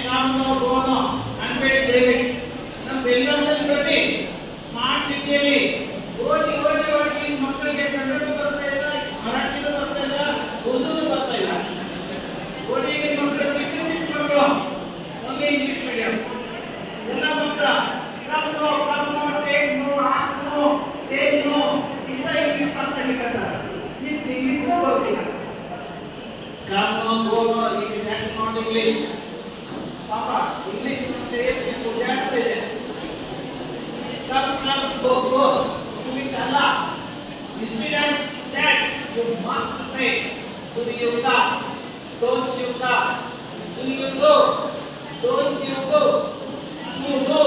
Come no go no ಅನ್ಬೇಡಿ ದಯವಿಟ್ಟು. ನಮ್ಮ ಬೆಂಗಳೂರಲ್ಲಿ ಬನ್ನಿ, ಸ್ಮಾರ್ಟ್ ಸಿಟಿಯಲ್ಲಿ ಓದಿ ಓದಿ ಓದಿ ಮಕ್ಕಳಿಗೆ ಕನ್ನಡ ಬರ್ತಾ ಇಲ್ಲ, ಮರಾಠಿನೂ ಬರ್ತಾ ಇಲ್ಲ, ಉರ್ದುನೂ ಬರ್ತಾ ಇಲ್ಲ. ಓದಿ ಮಕ್ಕಳು ಚಿಕ್ಕ ಚಿಕ್ಕ ಮಕ್ಕಳು ಓನ್ಲಿ ಇಂಗ್ಲಿಷ್ ಮೀಡಿಯಂ. ಎಲ್ಲ ಮಕ್ಕಳ come no take no ask no take no ಇಂಥ ಇಂಗ್ಲಿಷ್ ಮಾತಾಡ್ಲಿಕ್ಕಂತಾರೆ. ಮೀನ್ಸ್ ಇಂಗ್ಲಿಷ್ ಬರೋದಿಲ್ಲ. Come no go no that's not English. Papa, English is simple. That way. Come go go. English Allah. Instead of that, you must say, do you come? Don't you come? Do you go? Don't you go? You do.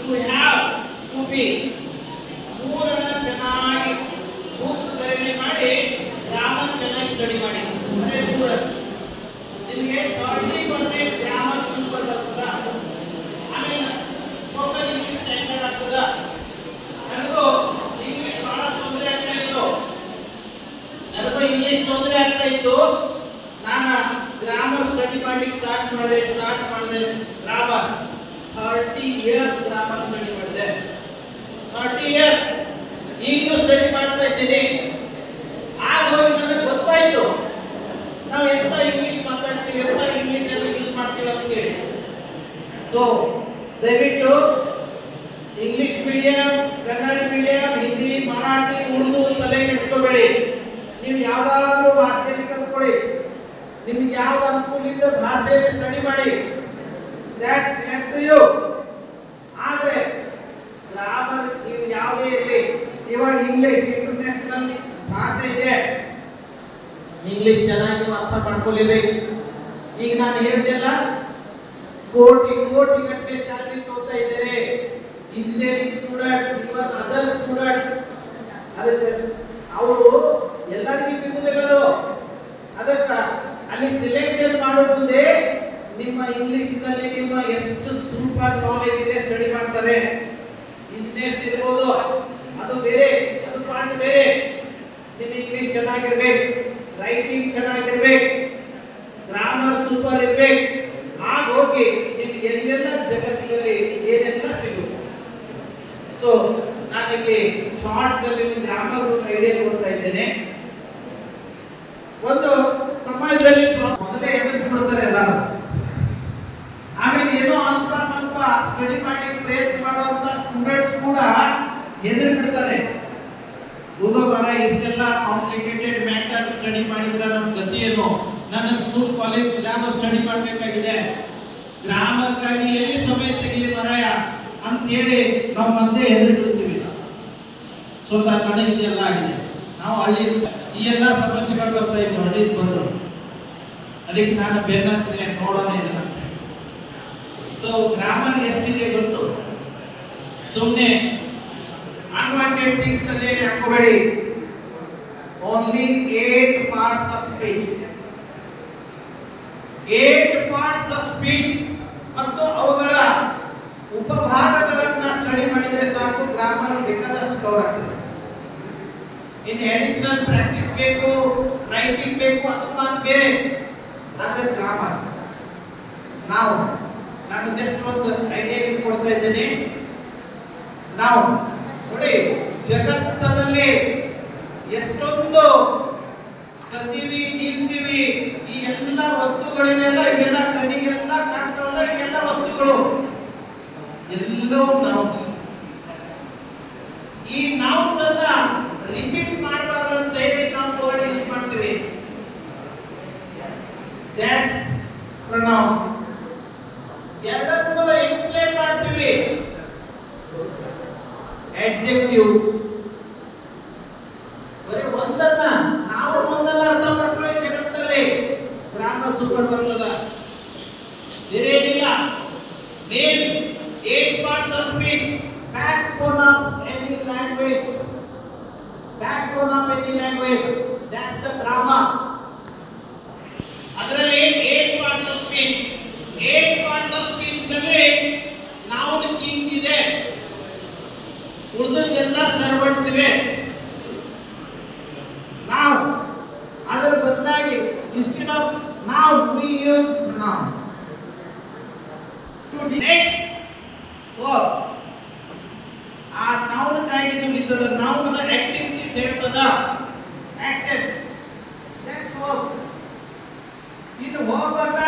You have to be. ಮೂರನ್ನ ಚೆನ್ನಾಗಿ books ಖರೀದಿ ಮಾಡಿ grammar ಚೆನ್ನಾಗಿ study ಮಾಡಿ. ಅದೇ ಮೂರಷ್ಟು ನಿಮಗೆ 30% grammar super ಬರ್ತದ. ಆಮೇಲೆ spoken English standard ಆಗ್ತದ. ನನಗೂ ಇಂಗ್ಲಿಷ್ ಬಹಳ ತೊಂದರೆ ಆಗ್ತಾ ಇತ್ತು. ನಾನು ಗ್ರಾಮರ್ ಸ್ಟಡಿ ಮಾಡ್ಲಿಕ್ಕೆ ಸ್ಟಾರ್ಟ್ ಮಾಡಿದೆ. ಗ್ರಾಮರ್ 30 ಇಯರ್ಸ್ ಗ್ರಾಮರ್ ಸ್ಟಡಿ ಮಾಡಿದೆ. 30 ಇಯರ್ಸ್ ಈಗಲೂ ಸ್ಟಡಿ ಮಾಡ್ತಾ ಇದ್ದೀನಿ. ಆಗ ನನಗೆ ಗೊತ್ತಾಯ್ತು ನಾವು ಎಂತ ಇಂಗ್ಲಿಷ್ ಮಾತಾಡ್ತೀವಿ, ಎಂತ ಇಂಗ್ಲಿಷ್ ಅನ್ನು ಯೂಸ್ ಮಾಡ್ತೀವಿ ಅಂತ ಹೇಳಿ. ಸೊ ದಯವಿಟ್ಟು English medium, Kannada medium, Hindi, Marathi, Urdu ತಲೆ ಕೆಡಿಸ್ಕೋಬೇಡಿ. ನೀವು ಯಾವ್ದಾದ್ರು ಭಾಷೆಯಲ್ಲಿ ಕಲ್ತ್ಕೊಳ್ಳಿ. ನಿಮ್ಗೆ ಯಾವ್ದು ಅನುಕೂಲ ಇದ್ದ ಭಾಷೆಯಲ್ಲಿ ಸ್ಟಡಿ ಮಾಡಿ. That's left to you. ಆದ್ರೆ ಗ್ರಾಮರ್ ನೀವು ಯಾವುದೇ ಇರಲಿ, ಇವಾಗ ಇಂಗ್ಲಿಷ್ ಇಂಟರ್ನ್ಯಾಷನಲ್ ಭಾಷೆ ಇದೆ. ಇಂಗ್ಲಿಷ್ ಚೆನ್ನಾಗಿ ನೀವು ಅರ್ಥ ಮಾಡ್ಕೊಳ್ಳೇಬೇಕು. ಈಗ ನಾನು ಹೇಳಿದೆಲ್ಲ ಕೋಟಿ ಗಟ್ಟಲೆ ಸ್ಯಾಲರಿ ತಗೋತಾ ಇದ್ದಾರೆ ಇಂಜಿನಿಯರಿಂಗ್ ಸ್ಟೂಡೆಂಟ್ಸ್, ಇವನ್ ಅದರ್ ಸ್ಟೂಡೆಂಟ್ಸ್. ಅದಕ್ಕೆ ಅವರು ಎಲ್ಲರಿಗೂ ಸಿಗುವುದಿಲ್ಲ. ಅದಕ್ಕೆ ಅಲ್ಲಿ ಸೆಲೆಕ್ಷನ್ ಮಾಡೋ ಮುಂದೆ ನಿಮ್ಮ ಇಂಗ್ಲಿಷ್ ನಲ್ಲಿ ನಿಮ್ಮ ಎಷ್ಟು ಸೂಪರ್ ನಾಲೆಜ್ ಇದೆ ಸ್ಟಡಿ ಮಾಡ್ತಾರೆ. ಇಂಜಿನಿಯರ್ಸ್ ಇರ್ಬೋದು, ಅದು ಬೇರೆ, ಅದು ಪಾರ್ಟ್ ಬೇರೆ. ನಿಮ್ಮ ಇಂಗ್ಲಿಷ್ ಚೆನ್ನಾಗಿರ್ಬೇಕು, ರೈಟಿಂಗ್ ಚೆನ್ನಾಗಿರ್ಬೇಕು, ಗ್ರಾಮರ್ ಸೂಪರ್ ಇರ್ಬೇಕು. ಆಗ ಹೋಗಿ ನಿಮ್ಗೆ ಎಲ್ಲೆಲ್ಲ ಜಗತ್ತಿನಲ್ಲಿ ಏನೆಲ್ಲ ಸಿಗುತ್ತೆ. ಸೊ ನಾನಿಲ್ಲಿ ಶಾರ್ಟ್ ನಲ್ಲಿ ಗ್ರಾಮರ್ ಐಡಿಯಾ ಕೊಡ್ತಾ ಇದ್ದೇನೆ. ಒಂದು ಸಮಾಜದಲ್ಲಿ ಮೊದಲೇ ಎದುರಿಸ್ಬಿಡ್ತಾರೆ ಎಲ್ಲರೂ. ಆಮೇಲೆ ಏನೋ ಅಲ್ಪ ಸ್ವಲ್ಪ ಸ್ಟಡಿ ಮಾಡಿ ಪ್ರಯತ್ನ ಮಾಡುವಂತ ಸ್ಟೂಡೆಂಟ್ಸ್ ಕೂಡ ಎದುರು ಬಿಡ್ತಾರೆ. ಭೂಗೋಳ ಇಷ್ಟೆಲ್ಲ ಕಾಂಪ್ಲಿಕೇಟೆಡ್ ಮ್ಯಾಟರ್ ಸ್ಟಡಿ ಮಾಡಿದ್ರೆ ನಮ್ಮ ಗತಿ ಏನು? ನನ್ನ ಸ್ಕೂಲ್ ಕಾಲೇಜ್ ಸಿಲೆಬಸ್ ಸ್ಟಡಿ ಮಾಡಬೇಕಾಗಿದೆ, ಗ್ರಾಮರ್ಗಾಗಿ ಎಲ್ಲಿ ಸಮಯ ತೆಗಿಲಿ ಮರಾಯ ಅಂತ ಹೇಳಿ ನಾವು ಮತ್ತೆ ಎದುರು ಬಿಡ್ತೀವಿ. ಸ್ವತಃ ನನಗೆ ಇದೆಲ್ಲ ಆಗಿದೆ. ನಾವು ಹಳ್ಳಿ ಈ ಎಲ್ಲ ಸಮಸ್ಯೆಗಳು ಬರ್ತಾ ಇದ್ದು ಹಳ್ಳಿಗೆ ಬಂದರು. ಅದಕ್ಕೆ ನಾನು ಬೆನ್ನತ್ತಿದೆ, ನೋಡೋಣ ಇದನ್ನಂತೆ. ಸೊ ಗ್ರಾಮರ್ ಎಷ್ಟಿದೆ ಗೊತ್ತು? ಸುಮ್ಮನೆ ಅನ್ವಾಂಟೆಡ್ ಥಿಂಗ್ಸ್ ಅಲ್ಲಿ ಹಾಕೋಬೇಡಿ. Only 8 parts of speech, 8 parts of speech ಮತ್ತು ಅವುಗಳ ಉಪಭಾಗಗಳನ್ನ ಸ್ಟಡಿ ಮಾಡಿದರೆ ಸಾಕು. ಗ್ರಾಮರ್ ಬೇಕಾದಷ್ಟು ಕವರ್ ಆಗ್ತದೆ. ಇನ್ನು ಅಡಿಷನಲ್ ಪ್ರಾಕ್ಟೀಸ್ ಬೇಕು, ರೈಟಿಂಗ್ ಬೇಕು, ಅದು ಮಾತು ಬೇರೆ. ಆದರೆ ಗ್ರಾಮರ್ ನಾನು ಜಸ್ಟ್ ಒಂದು ಐಡಿಯಾ ಕೊಡ್ತಾ ಇದ್ದೇನೆ. ನಾವು ನೋಡಿ, ಜಗತ್ತಲ್ಲಿ ಎಷ್ಟೊಂದು ಸತೀವಿ, ನಿಲ್ತೀವಿ, ಈ ಎಲ್ಲ ವಸ್ತುಗಳಿಗೆಲ್ಲ ಇವೆಲ್ಲ ಕಣ್ಣಿಗೆಲ್ಲ ಕಾಣ್ತಾವಲ್ಲ, ಈ ಎಲ್ಲ ವಸ್ತುಗಳು ಎಲ್ಲವೂ ನೌನ್ಸ್. ಈ ನೌನ್ಸ್ ಅನ್ನ ರಿಪೀಟ್ ಮಾಡಬಾರ್ದಂತ ಹೇಳಿ ನಾವು ವರ್ಡ್ ಯೂಸ್ ಮಾಡ್ತೀವಿ. That's pronoun. ಎರಡನ್ನೂ ಎಕ್ಸ್ಪ್ಲೇನ್ ಮಾಡ್ತೀವಿ. adjective. ಬರೀ ಒಂದನ್ನ ಅರ್ಥ ಮಾಡ್ಕೊಳ್ಳಿ. ಜಗತ್ತಲ್ಲಿ ಗ್ರಾಮರ್ ಸೂಪರ್ ಬರ್ತದ, ಬೇರೆ ಏನಿಲ್ಲ. Main 8 parts of speech, backbone of any language. That's the grammar. ಅದರಲ್ಲಿ 8 parts of speech. 8 parts of speech ನಲ್ಲಿ noun king ಇದೆ, ಉಳಿದೆಲ್ಲ ಸರ್ವೆಂಟ್ಸ್ ಇವೆ. ನಾವು ಅದರ ಬದಲಾಗಿ instead of noun we use pronoun. Next verb ಆ ನೌನ್ಕಾಗಿ ದುಡಿತದ ನೌನದ ಆಕ್ಟಿವಿಟೀಸ್ ಹೇಳ್ತದ ಆಕ್ಷನ್ಸ್ ದಟ್ಸ್ ವರ್ಬ್ ಇನ್ನು ವರ್ಬ್ ಅನ್ನ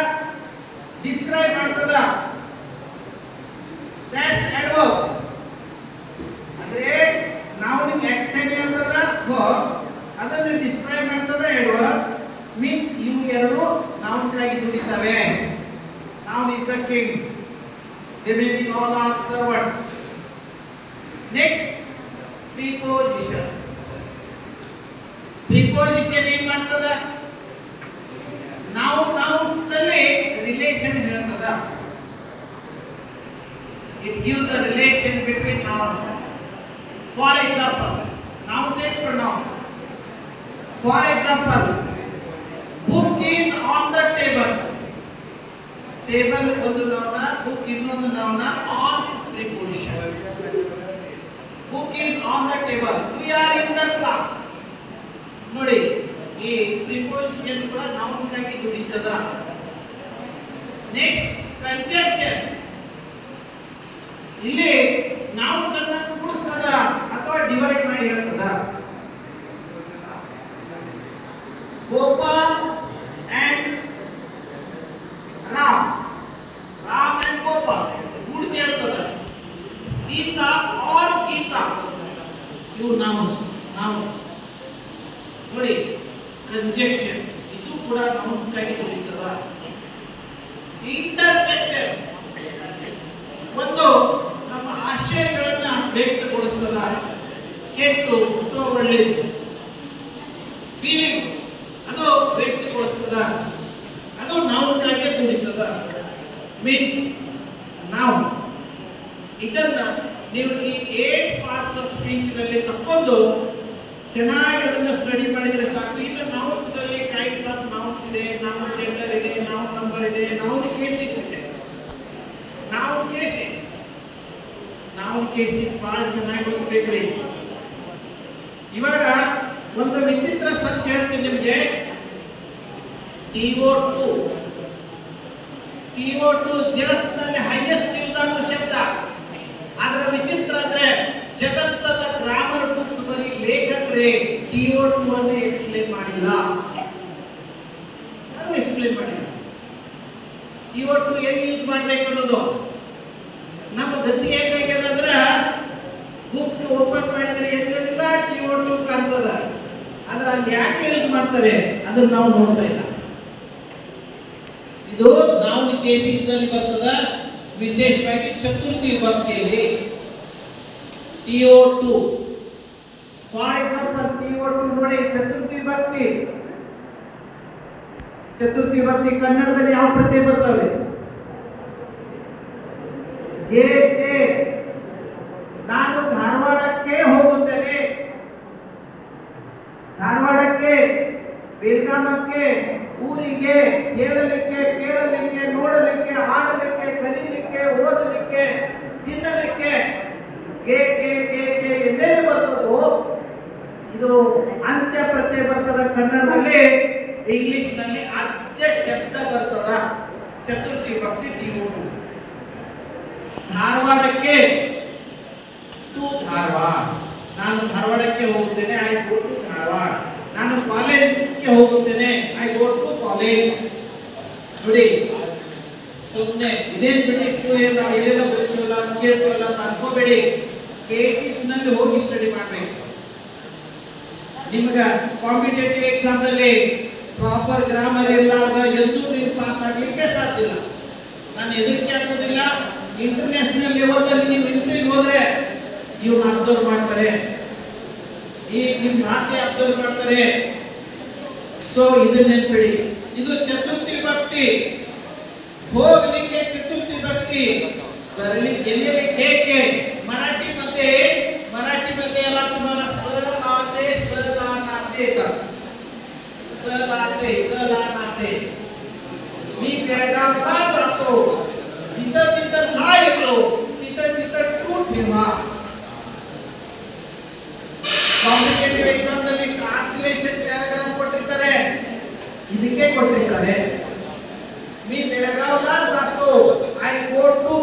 ಡಿಸ್ಕ್ರೈಬ್ ಮಾಡ್ತದ ದಟ್ಸ್ ಅಡ್ವರ್ಬ್ ಅಂದ್ರೆ ನೌನಿಗೆ ಆಕ್ಷನ್ ಹೇಳ್ತದ ವರ್ಬ್ ಅದನ್ನ ಡಿಸ್ಕ್ರೈಬ್ ಮಾಡ್ತದ ಅಡ್ವರ್ಬ್ ಮೀನ್ಸ್ ಇವು ಎರಡು ನೌನ್ಕಾಗಿ ದುಡಿತವೆ noun is the king the meaning all are servants next preposition ಏನ್ ಮಾಡ್ತದ nouns ದಲ್ಲಿ ರಿಲೇಷನ್ ಹೇಳ್ತದ it gives the relation between nouns for example nouns and pronouns for example book is on the table ಒಂದು ನೌನ book ಇನ್ನೊಂದು ನೌನ on preposition book is on the table we are in the class ನೋಡಿ ಈ preposition ಕೂಡ noun ಗಾಗಿ ದುಡಿತದ next conjunction ಇಲ್ಲಿ nouns ಅನ್ನು ಕೂಡಿಸ್ತದ ಅಥವಾ divide ಮಾಡಿ ಹೇಳ್ತದ Gopal and Ram and Gopal ಕೂಡಿಸಿ ಹೇಳ್ತದ ಸೀತಾ or ಗೀತಾ ಇವು nouns ನೋಡಿ conjunction ಇದು ಕೂಡ nouns ಗಾಗಿ ದುಡಿತದ interjection ಒಂದು ನಮ್ಮ ಆಶಯಗಳನ್ನು ವ್ಯಕ್ತಗೊಳಿಸ್ತದ ಕೆಟ್ಟು ಅಥವಾ ಒಳ್ಳೆಯದು ಫೀಲಿಂಗ್ಸ್ ಅದು ವ್ಯಕ್ತಗೊಳಿಸ್ತದ ಅದು ನೌನ್ ಗಾಗಿ ದುಡಿತದ ಮೀನ್ಸ್ ನಾವು ಇದನ್ನ ನೀವು ಈ 8 ಪಾರ್ಟ್ಸ್ ಆಫ್ ಸ್ಪೀಚ್ ದಲ್ಲಿ ತಕೊಂಡು ಚೆನ್ನಾಗಿ ಅದನ್ನ ಸ್ಟಡಿ ಮಾಡಿದ್ರೆ ಸಾಕು ಇನ್ನು ನೌನ್ಸ್ ದಲ್ಲಿ ಕೈಂಡ್ಸ್ ಆಫ್ ನೌನ್ಸ್ ಇದೆ ನೌನ್ ಜೆಂಡರ್ ಇದೆ ನೌನ್ ನಂಬರ್ ಇದೆ ನೌನ್ ಕೇಸಸ್ ಇದೆ ನೌನ್ ಕೇಸಸ್ ಬಹಳ ಚೆನ್ನಾಗಿ ಓದಬೇಕ್ರಿ ಇವಾಗ ಒಂದು ವಿಚಿತ್ರ ಸತ್ಯ ಹೇಳ್ತೀನಿ ನಿಮಗೆ TO2 ಜಗತ್ತಿನಲ್ಲಿ ಹೈಯೆಸ್ಟ್ ಯೂಸ್ ಆಗೋ ಶಬ್ದ ಅದರ ವಿಚಿತ್ರ ಅಂದ್ರೆ ಜಗತ್ತದ ಗ್ರಾಮರ್ ಬುಕ್ಸ್ ಬರೀ ಲೇಖಕರೇ TO2 ಅನ್ನು ಎಕ್ಸ್ಪ್ಲೇನ್ ಮಾಡಿಲ್ಲ ಯಾರು ಎಕ್ಸ್ಪ್ಲೇನ್ ಮಾಡಿಲ್ಲ TO2 ಎಲ್ಲಿ ಯೂಸ್ ಮಾಡಬೇಕು ಅನ್ನೋದು ನಮ್ಮ ಗತಿ ಹೇಗಾಗ್ಯದ ಅಂದ್ರೆ ಬುಕ್ ಓಪನ್ ಮಾಡಿದ್ರೆ ಎಲ್ಲೆಲ್ಲ TO2 ಕಾಣ್ತದ ಆದ್ರೆ ಅಲ್ಲಿ ಯಾಕೆ ಯೂಸ್ ಮಾಡ್ತಾರೆ ಅದನ್ನ ನಾವು ನೋಡ್ತಾ ಇಲ್ಲ ಇದು ನೌನ್ ಕೇಸಸ್ ನಲ್ಲಿ ಬರ್ತದ ವಿಶೇಷವಾಗಿ Chaturthi ವಿಭಕ್ತಿಯಲ್ಲಿ TO2 for example TO2 ನೋಡಿ ಚತುರ್ಥಿ ವಿಭಕ್ತಿ ಕನ್ನಡದಲ್ಲಿ ಯಾವ ಪ್ರತ್ಯಯ ಬರ್ತವೆ ಗೆ ನಾನು ಧಾರವಾಡಕ್ಕೆ ಹೋಗುತ್ತೇನೆ ಧಾರವಾಡಕ್ಕೆ ಬೆಳಗಾಮಕ್ಕೆ ಊರಿಗೆ ಹೇಳಲಿಕ್ಕೆ ಕೇಳಲಿಕ್ಕೆ ನೋಡಲಿಕ್ಕೆ ಆಡಲಿಕ್ಕೆ ಕಲೀಲಿಕ್ಕೆ ಓದಲಿಕ್ಕೆ ತಿನ್ನಲಿಕ್ಕೆ ಗೆ ಎಲ್ಲೆಲ್ಲಿ ಬರ್ತದೋ ಇದು ಅಂತ್ಯ ಪ್ರತ್ಯಯ ಬರ್ತದ ಕನ್ನಡದಲ್ಲಿ ಇಂಗ್ಲಿಷ್ ನಲ್ಲಿ ಅಂತ್ಯ ಶಬ್ದ ಬರ್ತದ ಚತುರ್ಥಿ ವಿಭಕ್ತಿ TO2 ಧಾರವಾಡಕ್ಕೆ ಟು ಧಾರವಾಡ ನಾನು ಧಾರವಾಡಕ್ಕೆ ಹೋಗುತ್ತೇನೆ ಐ ಗೋ ಟು ಧಾರವಾಡ ನಾನು ಕಾಲೇಜ್ಗೆ ಹೋಗುತ್ತೇನೆ ಐ ಗೋ ಟು ಕಾಲೇಜ್ ನೋಡಿ ಸುಮ್ಮನೆ ಇದೇನು ಬಿಟ್ಟು ನಾವು ಎಲ್ಲೆಲ್ಲ ಬರೀತೀವಲ್ಲ ಕೇಳ್ತೀವಲ್ಲ ಅಂತ ಅನ್ಕೋಬೇಡಿ ಕೇಸಸ್ ನಲ್ಲಿ ಹೋಗಿ ಸ್ಟಡಿ ಮಾಡಬೇಕು ನಿಮಗೆ ಕಾಂಪಿಟೇಟಿವ್ ಎಕ್ಸಾಮ್ ನಲ್ಲಿ ಪ್ರಾಪರ್ ಗ್ರಾಮರ್ ಇರಲಾರ್ದ ಎಂದೂ ನೀವು ಪಾಸ್ ಆಗಲಿಕ್ಕೆ ಸಾಧ್ಯ ಇಲ್ಲ ನಾನು ಹೆದರಿಕೆ ಆಗೋದಿಲ್ಲ ಇಂಟರ್ನ್ಯಾಷನಲ್ ಲೆವೆಲ್ನಲ್ಲಿ ನೀವು ಇಂಟರ್ವ್ಯೂಗೆ ಹೋದ್ರೆ ಇವ್ನ ಅಬ್ಸರ್ವ್ ಮಾಡ್ತಾರೆ ಈ ನಿಮ್ಮ ಭಾಷೆ ಅಬ್ಸರ್ವ್ ಮಾಡ್ತಾರೆ ಸೊ ಇದನ್ನ ನೆನ್ಪಿಡಿ ಇದು ಚತುರ್ಥಿ ವಿಭಕ್ತಿ ಹೋಗ್ಲಿಕ್ಕೆ ಚತುರ್ಥಿ ವಿಭಕ್ತಿ ಬರಲಿಕ್ಕೆ ಎಲ್ಲೆಲ್ಲಿ ಕೇಕೆ ಮರಾಠಿ मध्ये याला तुम्हाला सलाते मी बेळगावला जातो जिथं जिथं ना येतो तिथं टू ठेवा ಕಾಂಪಿಟೇಟಿವ್ ಎಕ್ಸಾಮ್ ನಲ್ಲಿ ಟ್ರಾನ್ಸ್ಲೇಷನ್ ಪ್ಯಾರಾಗ್ರಾಫ್ ಕೊಟ್ಟಿರ್ತಾರೆ ಇದಕ್ಕೆ ಕೊಟ್ಟಿರ್ತಾರೆ मी बेळगावला जातो I go to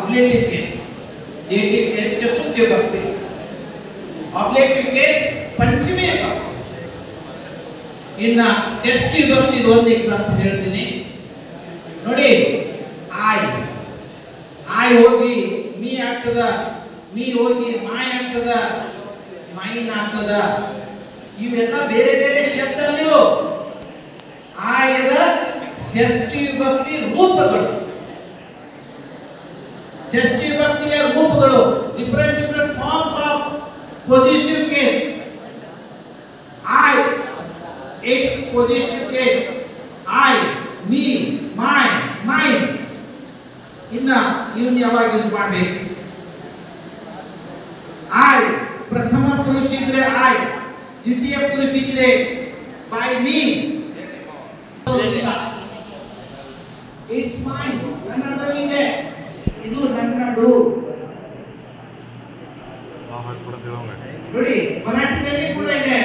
ablative case, dative case Chaturthi ವಿಭಕ್ತಿ, ablative case ಪಂಚಮಿ ವಿಭಕ್ತಿ. ಇನ್ನ ಷಷ್ಠಿ ವಿಭಕ್ತಿ ಇದು ಒಂದು ಎಕ್ಸಾಂಪಲ್ ಹೇಳ್ತೀನಿ ನೋಡಿ. ಐ ಹೋಗಿ ಮೀ ಆಗ್ತದ, ಮೀ ಹೋಗಿ ಮಾಯ್ ಆಗ್ತದ, ಮೈನ್ ಆಗ್ತದ. ಇವೆಲ್ಲ ಬೇರೆ ಬೇರೆ ಶಬ್ದಗಳು. ಆಯದ ಷಷ್ಠಿ ವಿಭಕ್ತಿ ರೂಪಗಳು, ಷಷ್ಠಿ ವಿಭಕ್ತಿಯ ರೂಪಗಳು, different forms of possessive case. I it's possessive case, I, me, my, mine. ಇನ್ನ ಇವನ್ನ ಯಾವಾಗ ಯೂಸ್ ಮಾಡಬೇಕು? ಐ ಪ್ರಥಮ ಪುರುಷ ಇದ್ರೆ ಐ, ದ್ವಿತೀಯ ಪುರುಷ ಇದ್ರೆ ಬೈ ಮೀ. ಇಟ್ಸ್ ಮೈನ್ ಕನ್ನಡದಲ್ಲಿ ಇದೆ, ಇದು ನನ್ನದು. ನೋಡಿ ಮರಾಠಿಯಲ್ಲಿ ಕೂಡ ಇದೆ.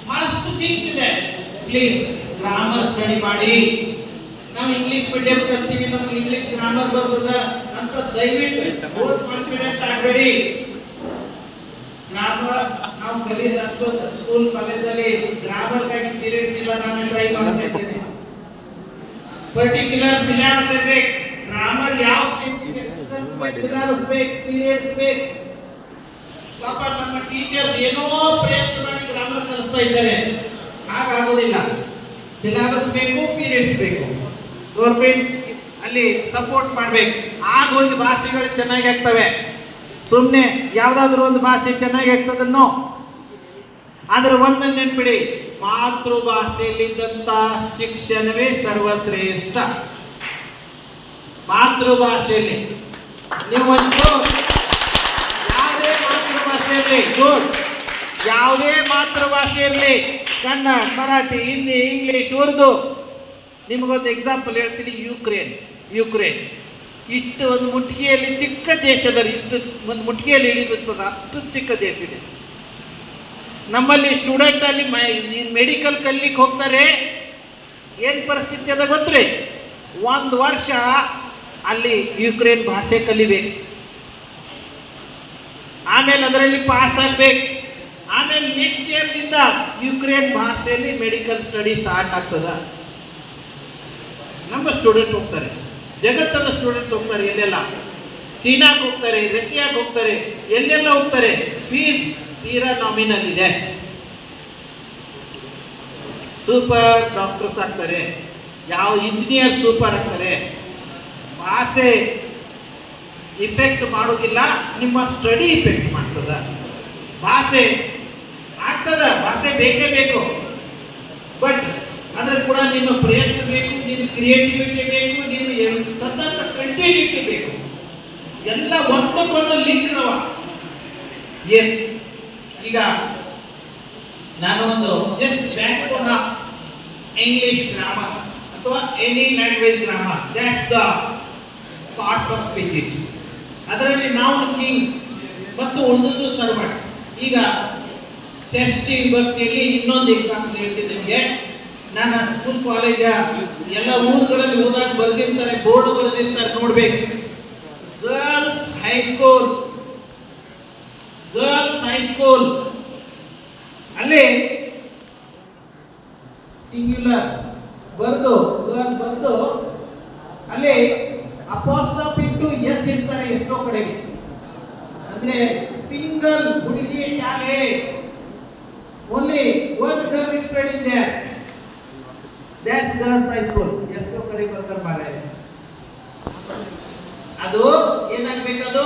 ಬಹಳಷ್ಟು ಥಿಂಗ್ಸ್ ಇದೆ. ಪ್ಲೀಸ್ ಗ್ರಾಮರ್ ಸ್ಟಡಿ ಮಾಡಿ. ನಾವು ಇಂಗ್ಲಿಷ್ ಮೀಡಿಯಂ ಕಲ್ತೀವಿ, ನಮ್ಗೆ ಇಂಗ್ಲಿಷ್ ಗ್ರಾಮರ್ ಬರ್ತದ ಅಂತ ದಯವಿಟ್ಟು ಓವರ್ ಕಾನ್ಫಿಡೆಂಟ್ ಆಗಬೇಡಿ. ಗ್ರಾಮರ್ ನಾವು ಕಲಿಯೋದಷ್ಟು ಸ್ಕೂಲ್ ಕಾಲೇಜಲ್ಲಿ ಗ್ರಾಮರ್ಗಾಗಿ ಪೀರಿಯಡ್ಸ್ ಇಲ್ಲ. ನಾನು ಟ್ರೈ ಮಾಡ್ತಾ ಇದ್ದೀನಿ. ಪರ್ಟಿಕ್ಯುಲರ್ ಸಿಲೆಬಸ್ ಇರಬೇಕು. ಗ್ರಾಮರ್ ಯಾವ ಸ್ಟೇಜ್ಗೆ ಸಿಲೆಬಸ್ ಬೇಕು, ಪೀರಿಯಡ್ಸ್ ಬೇಕು. ಪಾಪ ನಮ್ಮ ಟೀಚರ್ಸ್ ಏನೋ ಪ್ರಯತ್ನ ಮಾಡಿ ಗ್ರಾಮರ್ ಕಲಿಸ್ತಾ ಇದ್ದಾರೆ, ಹಾಗಾಗೋದಿಲ್ಲ. ಸಿಲೆಬಸ್ ಬೇಕು, ಪೀರಿಯಡ್ಸ್ ಬೇಕು. ಗೌರ್ಮೆಂಟ್ ಅಲ್ಲಿ ಸಪೋರ್ಟ್ ಮಾಡಬೇಕು. ಆಗ ಒಂದು ಭಾಷೆಗಳು ಚೆನ್ನಾಗಿ ಆಗ್ತವೆ. ಸುಮ್ಮನೆ ಯಾವುದಾದ್ರೂ ಒಂದು ಭಾಷೆ ಚೆನ್ನಾಗಿ ಆಗ್ತದನ್ನೋ. ಆದ್ರೆ ಒಂದನ್ನು ನೆನ್ಪಿಡಿ, ಮಾತೃಭಾಷೆಯಲ್ಲಿದ್ದಂಥ ಶಿಕ್ಷಣವೇ ಸರ್ವಶ್ರೇಷ್ಠ. ಮಾತೃಭಾಷೆಯಲ್ಲಿ ನೀವೊಂದು ಯಾವುದೇ ಮಾತೃಭಾಷೆಯಲ್ಲಿ ಯಾವುದೇ ಮಾತೃಭಾಷೆಯಲ್ಲಿ ಕನ್ನಡ, ಮರಾಠಿ, ಹಿಂದಿ, ಇಂಗ್ಲಿಷ್, ಉರ್ದು. ನಿಮಗೊಂದು ಎಕ್ಸಾಂಪಲ್ ಹೇಳ್ತೀನಿ. ಯುಕ್ರೇನ್ ಇಷ್ಟು ಒಂದು ಮುಟ್ಟಿಗೆಯಲ್ಲಿ ಚಿಕ್ಕ ದೇಶದಲ್ಲಿ, ಇಷ್ಟು ಒಂದು ಮುಟ್ಟಿಗೆಯಲ್ಲಿ ಹಿಡಿದಿರ್ತದೆ, ಅಷ್ಟು ಚಿಕ್ಕ ದೇಶ ಇದೆ. ನಮ್ಮಲ್ಲಿ ಸ್ಟೂಡೆಂಟ್ ಅಲ್ಲಿ ಮೆಡಿಕಲ್ ಕಲಿಲಿಕ್ಕೆ ಹೋಗ್ತಾರೆ. ಏನು ಪರಿಸ್ಥಿತಿ ಅದ ಗೊತ್ತ್ರಿ? 1 ವರ್ಷ ಅಲ್ಲಿ ಯುಕ್ರೇನ್ ಭಾಷೆ ಕಲಿಬೇಕು, ಆಮೇಲೆ ಅದರಲ್ಲಿ ಪಾಸ್ ಆಗಬೇಕು, ಆಮೇಲೆ ನೆಕ್ಸ್ಟ್ ಇಯರ್ನಿಂದ ಯುಕ್ರೇನ್ ಭಾಷೆಯಲ್ಲಿ ಮೆಡಿಕಲ್ ಸ್ಟಡಿ ಸ್ಟಾರ್ಟ್ ಆಗ್ತದ. ನಮ್ಮ ಸ್ಟೂಡೆಂಟ್ ಹೋಗ್ತಾರೆ, ಜಗತ್ತದ ಸ್ಟೂಡೆಂಟ್ಸ್ ಹೋಗ್ತಾರೆ. ಎಲ್ಲೆಲ್ಲ ಚೀನಾಕ್ಕೆ ಹೋಗ್ತಾರೆ, ರಷ್ಯಾಕ್ಕೆ ಹೋಗ್ತಾರೆ, ಎಲ್ಲೆಲ್ಲ ಹೋಗ್ತಾರೆ. ಫೀಸ್ ತೀರಾ ನಾಮಿನಲ್ ಇದೆ. ಸೂಪರ್ ಡಾಕ್ಟರ್ಸ್ ಆಗ್ತಾರೆ, ಯಾವ ಇಂಜಿನಿಯರ್ ಸೂಪರ್ ಆಗ್ತಾರೆ. ಭಾಷೆ ಇಫೆಕ್ಟ್ ಮಾಡೋದಿಲ್ಲ, ನಿಮ್ಮ ಸ್ಟಡಿ ಇಫೆಕ್ಟ್ ಮಾಡ್ತದ. ಭಾಷೆ ಆಗ್ತದ, ಭಾಷೆ ಬೇಕೇ ಬೇಕು. ಬಟ್ ಅದ್ರ ಕೂಡ ನಿಮ್ಮ ಪ್ರಯತ್ನ ಬೇಕು, ನಿಮ್ಮ ಕ್ರಿಯೇಟಿವಿಟಿ ಬೇಕು, ನಿಮ್ಮ ಸತತ ಕಂಟಿನ್ಯೂಟಿ ಬೇಕು. ಎಲ್ಲ ಒಂದಕ್ಕೊಂದು ಲಿಂಕ್ ನವ. ಎಸ್, ಈಗ ನಾನು ಒಂದು just backbone of English grammar ಅಥವಾ any language grammar, that's the parts of speeches. ಅದರಲ್ಲಿ ನಾವು ಕಿಂಗ್ ಮತ್ತು ಉಳಿದದ್ದು ಸರ್ವರ್ಸ್. ಈಗ ಷಷ್ಠಿ ವಿಭಕ್ತಿಯಲ್ಲಿ ಇನ್ನೊಂದು ಎಕ್ಸಾಂಪಲ್ ಹೇಳ್ತೀನಿ ನಿಮಗೆ. ನಾನು ಸ್ಕೂಲ್ ಕಾಲೇಜ ಎಲ್ಲ ಊರುಗಳಲ್ಲಿ ಹೋದಾಗ ಬರೆದಿರ್ತಾರೆ, ಬೋರ್ಡ್ ಬರೆದಿರ್ತಾರೆ, ನೋಡ್ಬೇಕು. ಗರ್ಲ್ಸ್ ಹೈಸ್ಕೂಲ್ ಅಲ್ಲಿ ಸಿಂಗ್ಯುಲರ್ ಬರ್ದು ಅಲ್ಲಿ ಅಪಾಸ್ಟ್ರಾಫ್ ಇಂಟು ಎಸ್ ಇರ್ತಾರೆ ಎಷ್ಟೋ ಕಡೆಗೆ. ಅಂದ್ರೆ ಸಿಂಗಲ್ ಹುಡುಗಿ ಶಾಲೆ, only one girl is studying there, that girls high school. ಎಷ್ಟೋ ಕಡೆ ಬರ್ತಾರೆ ಬಾರೆ. ಅದು ಏನಾಗ್ಬೇಕು? ಅದು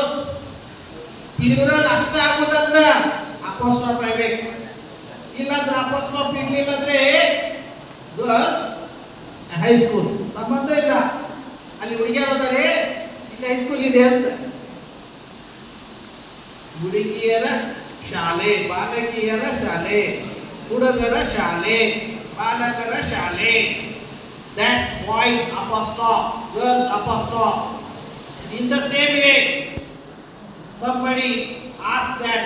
ತಿರುಗುರಲ್ಲಿ ಅಷ್ಟ ಆಗುದಂದ್ರ ಅಪಾಸ್ಟ್ರಾಫ್ ಆಗ್ಬೇಕು. ಇಲ್ಲಾಂದ್ರೆ ಅಪಾಸ್ಟ್ರಾಫ್ ಇರ್ಲಿಲ್ಲ ಅಂದ್ರೆ ಗರ್ಲ್ಸ್ ಹೈಸ್ಕೂಲ್ ಸಂಬಂಧ ಇಲ್ಲ. ಅಲ್ಲಿ ಹುಡುಗಿಯರು ಅದಾರೆ, ಇಲ್ಲಿ ಹೈಸ್ಕೂಲ್ ಇದೆ ಅಂತ. ಹುಡುಗಿಯರ ಶಾಲೆ, ಬಾಲಕಿಯರ ಶಾಲೆ, ಹುಡುಗರ ಶಾಲೆ, ಬಾಲಕರ ಶಾಲೆ. That's boys apostrophe, girls apostrophe. In the same way, somebody asked that,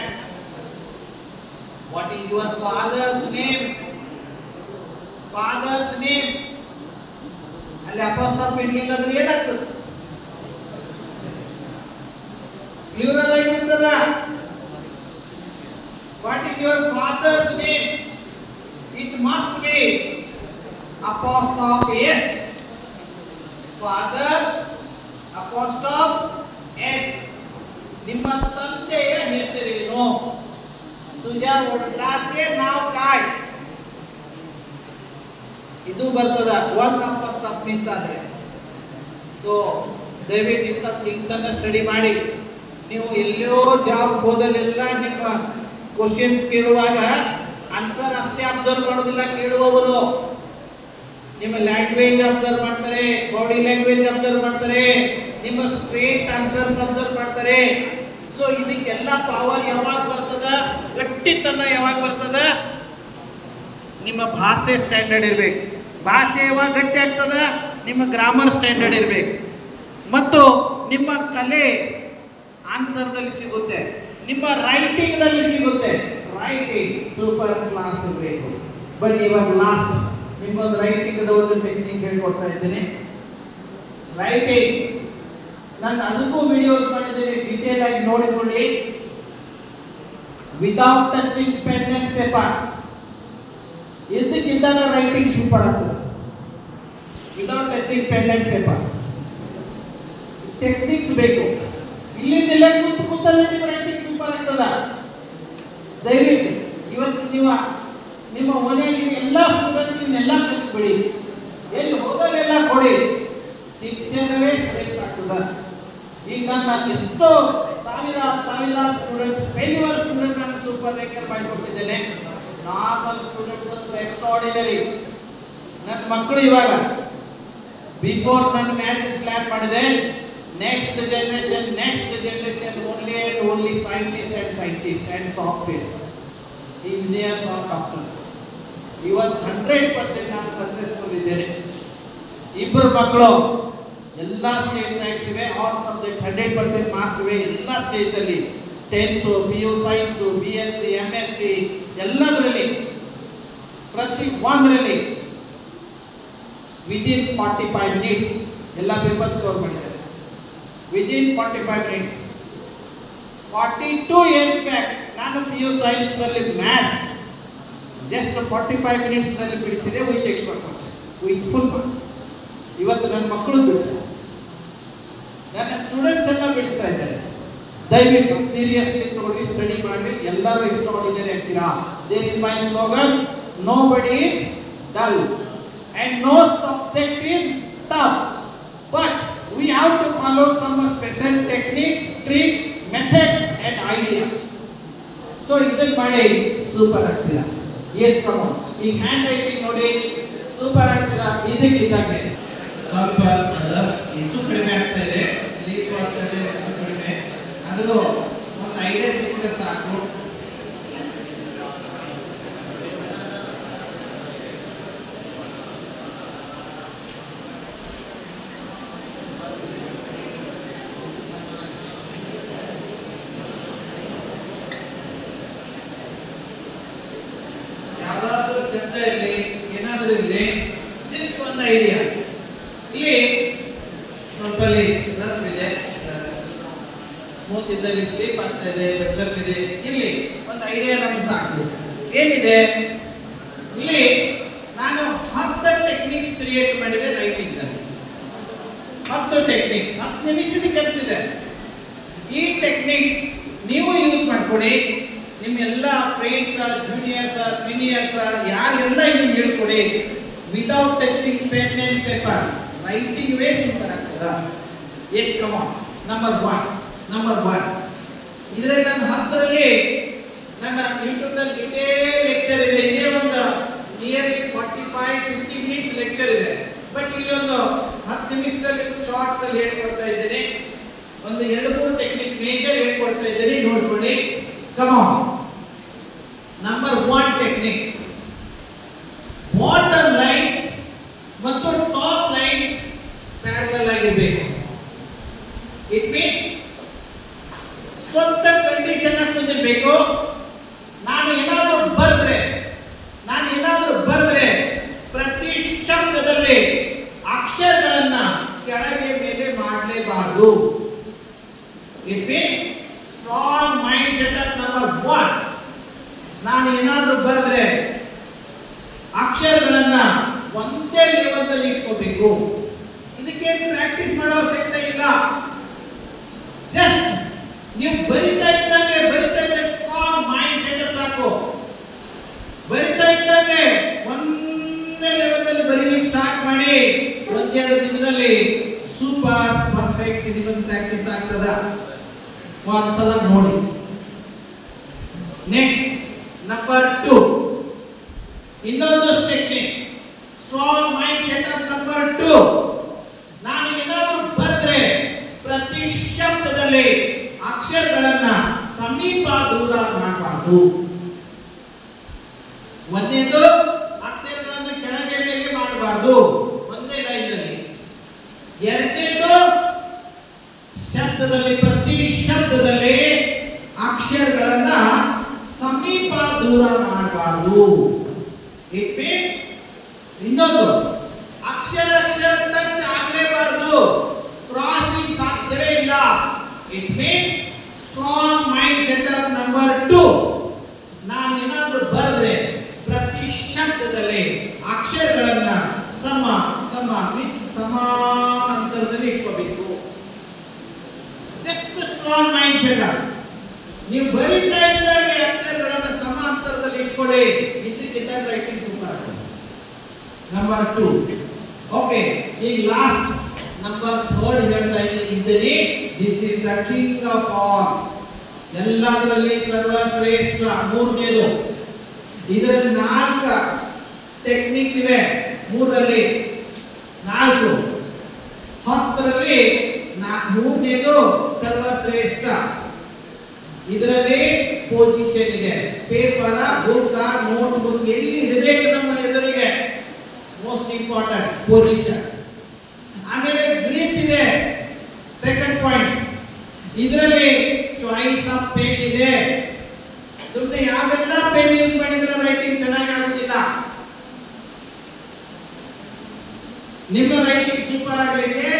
what is your father's name? Father's name. ಅಲ್ಲಿ ಅಪಾಸ್ಟ್ರಾಫ್ ಇಡ್ಲಿಲ್ಲ ಅಂದ್ರೆ ಏನಾಗ್ತದೆ? ಪ್ಲೂರಲ್ ಆಗಿರ್ತದ. What is your father's name? It must be apostrophe s. Father apostrophe s. ನಿಮ್ಮ ತಂದೆಯ ಹೆಸರೇನು? तुझ्या वडिलांचे नाव काय? ಇದು ಬರ್ತದ ಒಂದು ಅಪಾಸ್ಟ್ರಾಫ್ ಮಿಸ್ ಆದ್ರೆ. ಸೊ ದಯವಿಟ್ಟು ಇಂಥ ಥಿಂಗ್ಸ್ ಅನ್ನ ಸ್ಟಡಿ ಮಾಡಿ. ನೀವು ಎಲ್ಲೋ ಜಾಬ್ ಹೋದಲ್ಲೆಲ್ಲ ನಿಮ್ಮ ಕ್ವಶನ್ಸ್ ಕೇಳುವಾಗ ಆನ್ಸರ್ ಅಷ್ಟೇ ಅಬ್ಸರ್ವ್ ಮಾಡೋದಿಲ್ಲ ಕೇಳುವವರು. ನಿಮ್ಮ ಲ್ಯಾಂಗ್ವೇಜ್ ಅಬ್ಸರ್ವ್ ಮಾಡ್ತಾರೆ, ಬಾಡಿ ಲ್ಯಾಂಗ್ವೇಜ್ ಅಬ್ಸರ್ವ್ ಮಾಡ್ತಾರೆ, ನಿಮ್ಮ ಸ್ಟ್ರೇಟ್ ಆನ್ಸರ್ಸ್ ಅಬ್ಸರ್ವ್ ಮಾಡ್ತಾರೆ. ಸೊ ಇದಕ್ಕೆಲ್ಲ ಪವರ್ ಯಾವಾಗ ಬರ್ತದ? ಗಟ್ಟಿತನ ಯಾವಾಗ ಬರ್ತದ? ನಿಮ್ಮ ಭಾಷೆ ಸ್ಟ್ಯಾಂಡರ್ಡ್ ಇರಬೇಕು. ಭಾಷೆ ಯಾವಾಗ ಗಟ್ಟಿ ಆಗ್ತದ? ನಿಮ್ಮ ಗ್ರಾಮರ್ ಸ್ಟ್ಯಾಂಡರ್ಡ್ ಇರಬೇಕು. ಮತ್ತು ನಿಮ್ಮ ಕಲೆ ಆನ್ಸರ್ದಲ್ಲಿ ಸಿಗುತ್ತೆ, ನಿಮ್ಮ ರೈಟಿಂಗ್ದಲ್ಲಿ ಸಿಗುತ್ತೆ. ರೈಟಿಂಗ್ ಸೂಪರ್ ಕ್ಲಾಸ್ ಇರಬೇಕು. ಬಟ್ ಇವಾಗ ಲಾಸ್ಟ್ ನಿಮ್ಮೊಂದು ರೈಟಿಂಗ್ದ ಒಂದು ಟೆಕ್ನಿಕ್ ಹೇಳ್ಕೊಡ್ತಾ ಇದ್ದೀನಿ. ರೈಟಿಂಗ್ ನಾನು ಅದಕ್ಕೂ ವಿಡಿಯೋಸ್ ಮಾಡಿದ್ದೀನಿ, ಡೀಟೇಲ್ ಆಗಿ ನೋಡಿಕೊಳ್ಳಿ. Without touching pen and paper ಇದಕ್ಕಿದ್ದಾಗ ರೈಟಿಂಗ್ ಸೂಪರ್ ಆಗ್ತದೆ. Without touching pen and paper techniques ಬೇಕು. ಇಲ್ಲಿಂದೆಲ್ಲ ಕೂತಲ್ಲಿ ನಿಮ್ಮ ರೈಟಿಂಗ್ ಸೂಪರ್ ಆಗ್ತದ. ದಯವಿಟ್ಟು ಇವತ್ತು ನಿಮ್ಮ ಮನೆಯಾಗಿನ ಎಲ್ಲ ಸ್ಟೂಡೆಂಟ್ಸ್ನೆಲ್ಲ ಕಲಿಸ್ಬಿಡಿ. ಎಲ್ಲಿ ಹೋದಲ್ಲೆಲ್ಲ ಕೊಡಿ. ಶಿಕ್ಷಣವೇ ಶ್ರೇಷ್ಠ ಆಗ್ತದ. ಈಗ ನಾನು ಎಷ್ಟೋ ಸಾವಿರ ಸ್ಟೂಡೆಂಟ್ಸ್, ಫೇಲ್ಯೂರ್ ಸ್ಟೂಡೆಂಟ್ ನಾನು ಸೂಪರ್ ರೇಕರ್ ಮಾಡಿಕೊಟ್ಟಿದ್ದೇನೆ. ನಾರ್ಮಲ್ ಸ್ಟೂಡೆಂಟ್ಸ್ ಅಂತೂ ಎಕ್ಸ್ಟ್ರಾರ್ಡಿನರಿ. ನನ್ನ ಮಕ್ಕಳು ಇವಾಗ ಬಿಫೋರ್ ನಾನು ಮ್ಯಾಥ್ಸ್ ಪ್ಲಾನ್ ಮಾಡಿದೆ. Next generation only scientist and software engineers R doctors. ಇವತ್ತು 100% ನಾನು ಸಕ್ಸಸ್ಫುಲ್ ಇದ್ದೇನೆ. ಇಬ್ಬರು ಮಕ್ಕಳು ಎಲ್ಲ ಸ್ಟೇಟ್ ರ್ಯಾಂಕ್ಸ್ ಇವೆ, ಆಲ್ ಸಬ್ಜೆಕ್ಟ್ 100% ಮಾರ್ಕ್ಸ್ ಇವೆ ಎಲ್ಲ ಸ್ಟೇಜಲ್ಲಿ. 10th, PU science, BSc, MSc ಎಲ್ಲದರಲ್ಲಿ ಪ್ರತಿ ಒಂದರಲ್ಲಿ ವಿದಿನ್ 45 ಮಿನಿಟ್ಸ್ ಎಲ್ಲ ಪೇಪರ್ಸ್ ಕವರ್ ಮಾಡಿದ್ದಾರೆ. Within 45 minutes. 42 ಇಯರ್ಸ್ ಬ್ಯಾಕ್ ನಾನು PU ಸೈನ್ಸ್ ನಲ್ಲಿ ಮ್ಯಾಥ್ಸ್ ಜಸ್ಟ್ 45 ಮಿನಿಟ್ಸ್ ನಲ್ಲಿ ಬಿಡಿಸಿದೆ with extra questions, with full marks. ಇವತ್ತು ನನ್ನ ಮಕ್ಕಳು ಬಿಡ್ತಾರೆ, ನನ್ನ ಸ್ಟೂಡೆಂಟ್ಸ್ ಎಲ್ಲ ಬಿಡಿಸ್ತಾ ಇದ್ದಾರೆ. ದಯವಿಟ್ಟು ಸೀರಿಯಸ್ಲಿ ತಗೊಳ್ಳಿ, ಸ್ಟಡಿ ಮಾಡಿ. ಎಲ್ಲರೂ ಎಕ್ಸ್ಟ್ರಾರ್ಡಿನರಿ ಆಗ್ತೀರಾ. There is my slogan, nobody is dull and no subject is tough, but we have to follow some special techniques, tricks, methods and ideas. So ಇದನ್ನ ಮಾಡಿ ಸೂಪರ್ ಆಗ್ತೀರಾ. Yes come on. ಈ handwriting ನೋಡಿ super ಆಗ್ತೀರಾ. ಇದಕ್ಕಿದ್ದಂಗೆ ಸ್ವಲ್ಪ ಹೆಚ್ಚು ಕಡಿಮೆ ಆಗ್ತಾ ಇದೆ, ಸ್ಲೀಪ್ ಆಗ್ತಾ ಇದೆ, ಹೆಚ್ಚು ಕಡಿಮೆ. ಅದು ಒಂದು ಐಡಿಯಾ ಸಿಕ್ಕರೆ ಸಾಕು. ಯಾವ್ದಾದ್ರು ಸೆನ್ಸ್ ಇರಲಿ, ಏನಾದ್ರೂ ಇರಲಿ, ಜಸ್ಟ್ ಒಂದು ಐಡಿಯಾ. ಇಲ್ಲಿ ಸ್ವಲ್ಪ ರಫ್ ಇದೆ, ಸ್ಮೂತ್ ಇದ್ದಲ್ಲಿ ಸ್ಲೀಪ್ ಆಗ್ತಾ ಇದೆ, ಬೆಟರ್ ಇದೆ. ಇಲ್ಲಿ ಒಂದು ಐಡಿಯಾ ನಮ್ಗೆ ಸಾಕು. ಏನಿದೆ ಇಲ್ಲಿ? ನಾನು 10 ಟೆಕ್ನಿಕ್ಸ್ ಕ್ರಿಯೇಟ್ ಮಾಡಿದೆ ರೈಟಿಂಗ್ ನಲ್ಲಿ. 10 ಟೆಕ್ನಿಕ್ಸ್ 10 ನಿಮಿಷದ ಕೆಲಸ ಇದೆ. ಈ ಟೆಕ್ನಿಕ್ಸ್ ನೀವು ಯೂಸ್ ಮಾಡ್ಕೊಡಿ. ನಿಮ್ಮೆಲ್ಲ ಫ್ರೆಂಡ್ಸ್, ಜೂನಿಯರ್ಸ್, ಸೀನಿಯರ್ಸ್ ಯಾರೆಲ್ಲ ಇದನ್ನ ಹೇಳ್ಕೊಡಿ. Without touching pen and paper writing way super ಆಗ್ತದ. Yes come on. Number one ಇದರಲ್ಲಿ ನನ್ನ 10ರಲ್ಲಿ ನನ್ನ ಯೂಟ್ಯೂಬ್ನಲ್ಲಿ ಡಿಟೇಲ್ ಲೆಕ್ಚರ್ ಇದೆ. ಇದೇ ಒಂದು ನಿಯರ್ಲಿ 45-50 ಮಿನಿಟ್ಸ್ ಲೆಕ್ಚರ್ ಇದೆ. ಬಟ್ ಇಲ್ಲಿ ಒಂದು 10 ನಿಮಿಷದಲ್ಲಿ ಶಾರ್ಟ್ ಅಲ್ಲಿ ಹೇಳ್ಕೊಡ್ತಾ ಇದ್ದೀನಿ. ಒಂದು 2-3 ಟೆಕ್ನಿಕ್ ಮೇಜರ್ ಹೇಳ್ಕೊಡ್ತಾ ಇದ್ದೀನಿ, ನೋಡ್ಕೊಳ್ಳಿ. Come on. Number 1 technique, bottom line ಮತ್ತು ಟಾಪ್ ಲೈನ್ ಪ್ಯಾರಲಲ್ ಆಗಿರಬೇಕು. ಇಟ್ ಮೀನ್ಸ್ ಸ್ವಂತ ಕಂಡೀಷನ್ ಹಾಕೊಂಡಿರ್ಬೇಕು. ನಾನು ಏನಾದರೂ ಬರೆದ್ರೆ ಪ್ರತಿ ಶಬ್ದದಲ್ಲಿ ಅಕ್ಷರಗಳ It means strong mind setup number 1. ನಾನು ಏನಾದರೂ ಬರೆದ್ರೆ ಅಕ್ಷರಗಳನ್ನ ಒಂದೇ ಲೆವೆಲ್ನಲ್ಲಿ ಇಟ್ಕೋಬೇಕು. ಇದಕ್ಕೆ ಪ್ರಾಕ್ಟೀಸ್ ಮಾಡೋ ಅವಶ್ಯಕತೆ ಇಲ್ಲ. ಜಸ್ಟ್ ನೀವು ಬರಿತಾ ಇದ್ದಂಗೆ ಸ್ಟ್ರಾಂಗ್ ಮೈಂಡ್ ಸೆಟಪ್ ಸಾಕು. ಬರಿತಾ ಇದ್ದಂಗೆ ಒಂದೇ ಲೆವೆಲ್ನಲ್ಲಿ ಬರೀಲಿಕ್ಕೆ ಸ್ಟಾರ್ಟ್ ಮಾಡಿ. ಒಂದೆರಡು ದಿನದಲ್ಲಿ ಸೂಪರ್ ಪರ್ಫೆಕ್ಟ್ ನಿಮಗೆ ಪ್ರಾಕ್ಟೀಸ್ ಆಗ್ತದ. ಒಂದ್ಸಲ ನೋಡಿ. ನೆಕ್ಸ್ಟ್ ನಂಬರ್ 2, ಇನ್ನೊಂದು technique, strong mind setup number 2. ನಾನು ಏನಾದರೂ ಬರೆದ್ರೆ ಪ್ರತಿ ಶಬ್ದದಲ್ಲಿ ಅಕ್ಷರಗಳನ್ನ ಸಮೀಪ ದೂರ ಮಾಡಬಾರ್ದು. ಒಂದೇದು ಅಕ್ಷರಗಳನ್ನು ಕೆಳಗೆ ಮೇಲೆ ಮಾಡಬಾರ್ದು ಒಂದೇ ಲೈನ್ನಲ್ಲಿ. ಎರಡನೇದು ಶಬ್ದದಲ್ಲಿ ಪ್ರತಿ ಶಬ್ದದಲ್ಲಿ ಅಕ್ಷರಗಳನ್ನ ಸಮೀಪ ದೂರ ಮಾಡಬಾರ್ದು. ಇಟ್ ಮೀನ್ಸ್ ಇನ್ನೊಂದು ಅಕ್ಷರ ಟಚ್ ಆಗಲೇಬಾರದು, ಕ್ರಾಸಿಂಗ್ ಸಾಧ್ಯವೇ ಇಲ್ಲ. It means strong mind setup number 2. ನಾನು ಏನಾದರೂ ಬರೆದ್ರೆ ಪ್ರತಿ ಶಬ್ದದಲ್ಲಿ ಅಕ್ಷರಗಳನ್ನ ಮೀನ್ಸ್ ಸಮಾನಾಂತರದಲ್ಲಿ ಇಟ್ಕೋಬೇಕು. Just strong mind setup. ನೀವು ಬರೀತಾ ಇದ್ದಾಗ ಅಕ್ಷರಗಳನ್ನ ಸಮಾಂತರದಲ್ಲಿ ಇಟ್ಕೊಳ್ಳಿ. ಇದಕ್ಕಿಂತ ರೈಟಿಂಗ್ ಸೂಪರ್ ಆಗ್ತದೆ. ನಂಬರ್ 2. ಓಕೆ, ಈಗ ಲಾಸ್ಟ್ ನಂಬರ್ 3 ಹೇಳ್ತಾ ಇದ್ದೀನಿ. This is the king of all. ಎಲ್ಲದರಲ್ಲಿ ಸರ್ವಶ್ರೇಷ್ಠ ಮೂರನೇದು. ಇದರಲ್ಲಿ 4 ಟೆಕ್ನಿಕ್ಸ್ ಇವೆ. 3ರಲ್ಲಿ 4, 10ರಲ್ಲಿ ಮೂರನೇದು ಸರ್ವಶ್ರೇಷ್ಠ. ಇದರಲ್ಲಿ ಪೊಸಿಷನ್ ಇದೆ. ಪೇಪರ್, ಬುಕ್, ನೋಟ್ ಬುಕ್ ಎಲ್ಲಿ ಇಡಬೇಕು ನಮ್ಮ ಎದುರಿಗೆ, ಮೋಸ್ಟ್ ಇಂಪಾರ್ಟೆಂಟ್ ಪೊಸಿಷನ್. ಆಮೇಲೆ ಗ್ರಿಪ್ ಇದೆ, ಸೆಕೆಂಡ್ ಪಾಯಿಂಟ್. ಇದರಲ್ಲಿ ಚಾಯ್ಸ್ ಆಫ್ ಪೆನ್ ಇದೆ. ಸುಮ್ಮನೆ ಯಾವೆಲ್ಲ ಪೆನ್ ಯೂಸ್ ಮಾಡಿದ್ರೆ ರೈಟಿಂಗ್ ಚೆನ್ನಾಗಿ ಆಗುತ್ತಿಲ್ಲ. ನಿಮ್ಮ ರೈಟಿಂಗ್ ಸೂಪರ್ ಆಗಲಿಕ್ಕೆ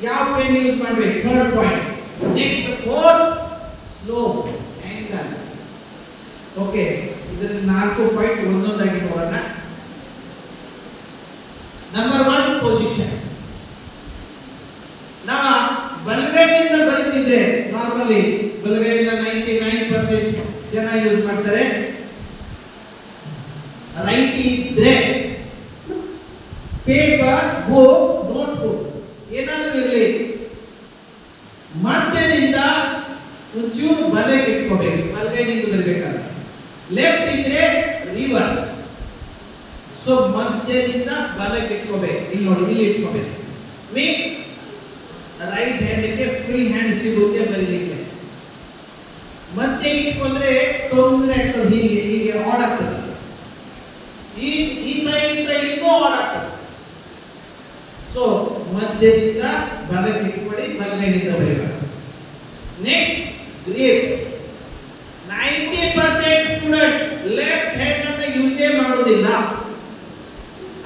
ಯಾವ ಪೆನ್ ಯೂಸ್ ಮಾಡಬೇಕು, third point. Next 4, slow angle. Okay, ಇದರಲ್ಲಿ 4 ಪಾಯಿಂಟ್ ಒಂದೊಂದಾಗಿ ನೋಡೋಣ. Number 1 position. ನಾವು ಬಲಗೈಯಿಂದ ಬರೀತಿದ್ರೆ ನಾರ್ಮಲಿ ಬಲಗೈಯಿಂದ 99% ಜನ ಯೂಸ್ ಮಾಡ್ತಾರೆ. ರೈಟ್ ಇದ್ರೆ ಪೇಪರ್, ಬುಕ್, ನೋಟ್ ಬುಕ್ ಏನಾದರೂ ಇರಲಿ ಮಧ್ಯದಿಂದ ಒಂಚೂರು ಬಲಕ್ಕೆ ಇಟ್ಕೋಬೇಕು. ಬಲಗೈನಿಂದ ಬರಬೇಕಾದ್ರೆ. ಲೆಫ್ಟ್ ಇದ್ರೆ ರಿವರ್ಸ್. ಸೊ ಮಧ್ಯದಿಂದ ಬಲಕ್ಕೆ ಇಟ್ಕೋಬೇಕು. ಇಲ್ಲಿ ನೋಡಿ, ಇಲ್ಲಿ ಇಟ್ಕೋಬೇಕು. ಮೀನ್ಸ್ ರೈಟ್ ಹ್ಯಾಂಡ್ಗೆ ಫ್ರೀ ಹ್ಯಾಂಡ್ ಸಿಗುತ್ತೆ ಬರೀಲಿಕ್ಕೆ. ಮಧ್ಯೆ ಇಟ್ಕೊಂಡ್ರೆ ತೊಂದರೆ ಆಗ್ತದೆ. ಹೀಗೆ ಆಡ್ ಆಗ್ತದೆ. ಈ ಸೈಡ್ ಇಟ್ಟರೆ ಇನ್ನೂ ಆಡ್ ಆಗ್ತದೆ. ಸೊ ಮಧ್ಯದಿಂದ ಬಲಕ್ಕೆ ಇಟ್ಕೊಳ್ಳಿ, ಬಲಗೈನಿಂದ ಬರೀಬೇಕು. Next grip. 90% student left hand ಅನ್ನು ಯೂಸೇ ಮಾಡೋದಿಲ್ಲ.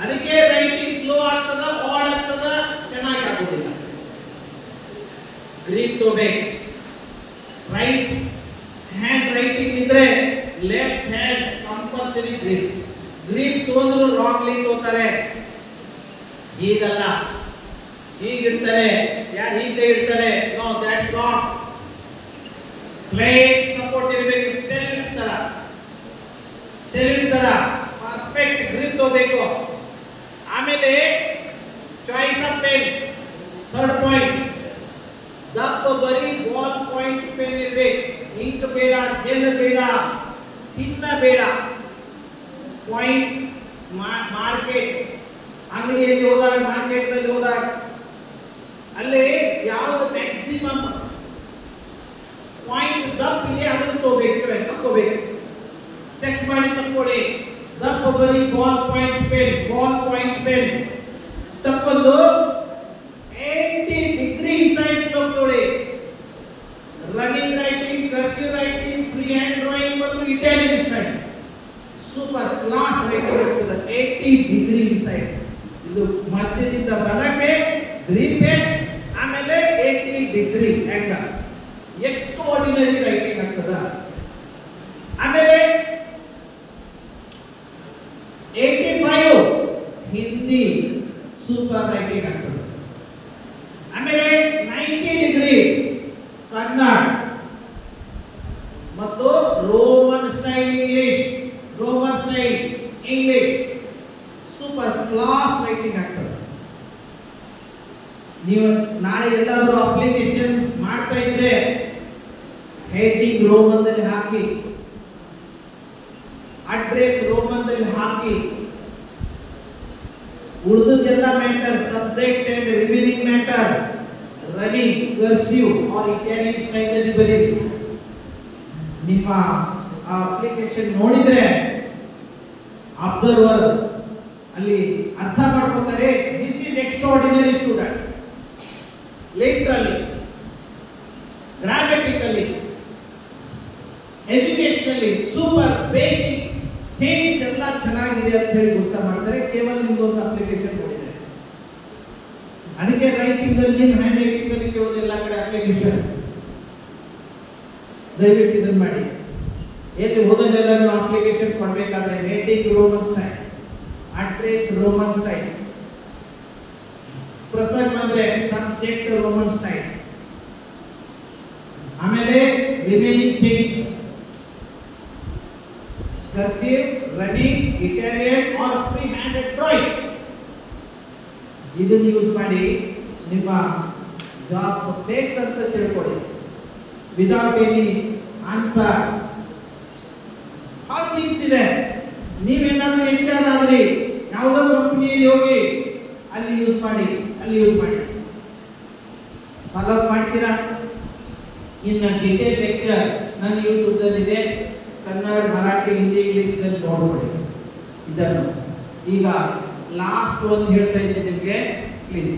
ಅದಕ್ಕೆ ರೈಟಿಂಗ್ ಸ್ಲೋ ಆಗ್ತದ, ಆಡ್ ಆಗ್ತದ, ಚೆನ್ನಾಗಿ ಆಗೋದಿಲ್ಲ. ಗ್ರಿಪ್ ತಗೋಬೇಕು. ರೈಟ್ ಹ್ಯಾಂಡ್ ರೈಟಿಂಗ್ ಇದ್ರೆ left hand compulsory grip. Grip ತಗೊಂಡ್ರು ರಾಂಗ್ಲಿ ತಗೋತಾರೆ. ಹೀಗಲ್ಲ, ಹೀಗಿರ್ತಾರೆ. ಯಾರು ಹೀಗೆ ಇಡ್ತಾರೆ? No, that's wrong. Plate support ಇರಬೇಕು. ಸೆಲ್ಯೂಟ್ ತರ ಪರ್ಫೆಕ್ಟ್ ಗ್ರಿಪ್ ತಗೋಬೇಕು. ಆಮೇಲೆ choice of pen, third point. ದಪ್ಪ ಬರೀ ಬಾಲ್ ಪಾಯಿಂಟ್ ಪೆನ್ ಇರಬೇಕು. ಇಂಕ್ ಬೇಡ, ಜೆಲ್ ಬೇಡ, ಚಿನ್ನ ಬೇಡ. ಪಾಯಿಂಟ್ ಮಾರ್ಕೆಟ್ ಅಂಗಡಿಯಲ್ಲಿ ಹೋದಾಗ, ಮಾರ್ಕೆಟ್ನಲ್ಲಿ ಹೋದಾಗ ಅಲ್ಲಿ ಯಾವುದು ಮ್ಯಾಕ್ಸಿಮಮ್ ಪಾಯಿಂಟ್ ದಪ್ಪ ಇದೆ ಅದನ್ನು ತಗೋಬೇಕು. ಚೆಕ್ ಮಾಡಿ ತಕ್ಕೊಳ್ಳಿ. ದಪ್ಪ ಬರೀ ಬಾಲ್ ಪಾಯಿಂಟ್ ಪೆನ್ ತಕ್ಕೊಂಡು 80 ಡಿಗ್ರಿ ಸೈಡ್ ಸ್ಲೋಪ್ ತಗೊಳ್ಳಿ. Running writing, cursive writing, free hand drawing ಮತ್ತು Italian style super class writing ಆಗ್ತದೆ. 80 ಡಿಗ್ರಿ ಸೈಡ್. ಇದು ಮಧ್ಯದಿಂದ ಬಲಕ್ಕೆ ಗ್ರಿಪ್, ಆಮೇಲೆ 80 ಡಿಗ್ರಿ ಆಂಗಲ್. ಎಕ್ಸ್ಟ್ರಾಆರ್ಡಿನರಿ ರೈಟಿಂಗ್ ಆಗ್ತದ. ಆಮೇಲೆ 85 ಹಿಂದಿ ಸೂಪರ್ ರೈಟಿಂಗ್ ಆಗ್ತದೆ. ಆಮೇಲೆ 90 ಡಿಗ್ರಿ ಕನ್ನಡ ಮತ್ತು Roman style English super class writing ಆಗ್ತದೆ. ನೀವು ನಾಳೆ ಎಲ್ಲಾದರೂ ಅಪ್ಲಿಕೇಶನ್ ಮಾಡ್ತಾ ಇದ್ರೆ ಹೆಡಿಂಗ್ ರೋಮನ್ದಲ್ಲಿ ಹಾಕಿ, ಅಡ್ರೆಸ್ ರೋಮನ್ದಲ್ಲಿ ಹಾಕಿ, ಉಳಿದದ್ದೆಲ್ಲ matter subject and remaining matter running cursive or Italian style ಅಲ್ಲಿ ಬರೀರಿ. ನಿಮ್ಮ ಅಪ್ಲಿಕೇಶನ್ ನೋಡಿದ್ರೆ ಅಬ್ಸರ್ವರ್ ಅಲ್ಲಿ ಅರ್ಥ ಮಾಡ್ಕೊತಾರೆ, this is extraordinary student. Literally, grammatically, educationally super basic things ಎಲ್ಲ ಚೆನ್ನಾಗಿದೆ ಅಂತ ಹೇಳಿ ಗೊತ್ತಾ ಮಾಡ್ತಾರೆ ಕೇವಲ ನಿಮ್ದೊಂದು ಅಪ್ಲಿಕೇಶನ್ ನೋಡಿದ್ರೆ. ಅದಕ್ಕೆ ರೈಟಿಂಗ್ ಅಲ್ಲಿ ನಿಮ್ಮ ಹ್ಯಾಂಡ್ ರೈಟಿಂಗ್ ಅಲ್ಲಿ ಕೇಳೋದೆಲ್ಲ ಕಡೆ ಅಪ್ಲಿಕೇಶನ್. ದಯವಿಟ್ಟು ಇದನ್ನ ಮಾಡಿ. ಎಲ್ಲಿ ಓದೋದೆಲ್ಲ ನೀವು ಅಪ್ಲಿಕೇಶನ್ ಕೊಡಬೇಕಾದ್ರೆ heading Roman style, address Roman style, ಪ್ರಸಂಗ ಅಂದ್ರೆ ಸಬ್ಜೆಕ್ಟ್ ರೋಮನ್ ಸ್ಟೈಲ್, ಆಮೇಲೆ remaining things cursive, running, Italian R free handed drawing. ಇದನ್ನು ಯೂಸ್ ಮಾಡಿ ನಿಮ್ಮ ಜಾಬ್ ಫೇಕ್ಸ್ ಅಂತ ತಿಳ್ಕೊಳ್ಳಿ. Without any answer all things ಇದೆ. ನೀವೇನಾದ್ರೂ HR ಆದ್ರಿ, ಯಾವುದೋ ಕಂಪನಿಯಲ್ಲಿ ಹೋಗಿ ಅಲ್ಲಿ ಯೂಸ್ ಮಾಡಿ ಫಾಲೋ ಮಾಡ್ತೀರಾ. ಇನ್ನು ಡಿಟೇಲ್ ಲೆಕ್ಚರ್ ನನ್ನ ಯೂಟ್ಯೂಬ್ದಲ್ಲಿ ಇದೆ, ಕನ್ನಡ, ಮರಾಠಿ, ಹಿಂದಿ, ಇಂಗ್ಲಿಷ್ ನೋಡ್ಕೊಳ್ಳಿ. ಇದನ್ನು ಈಗ ಲಾಸ್ಟ್ ಒಂದು ಹೇಳ್ತಾ ಇದ್ದೀನಿ ನಿಮಗೆ, ಪ್ಲೀಸ್.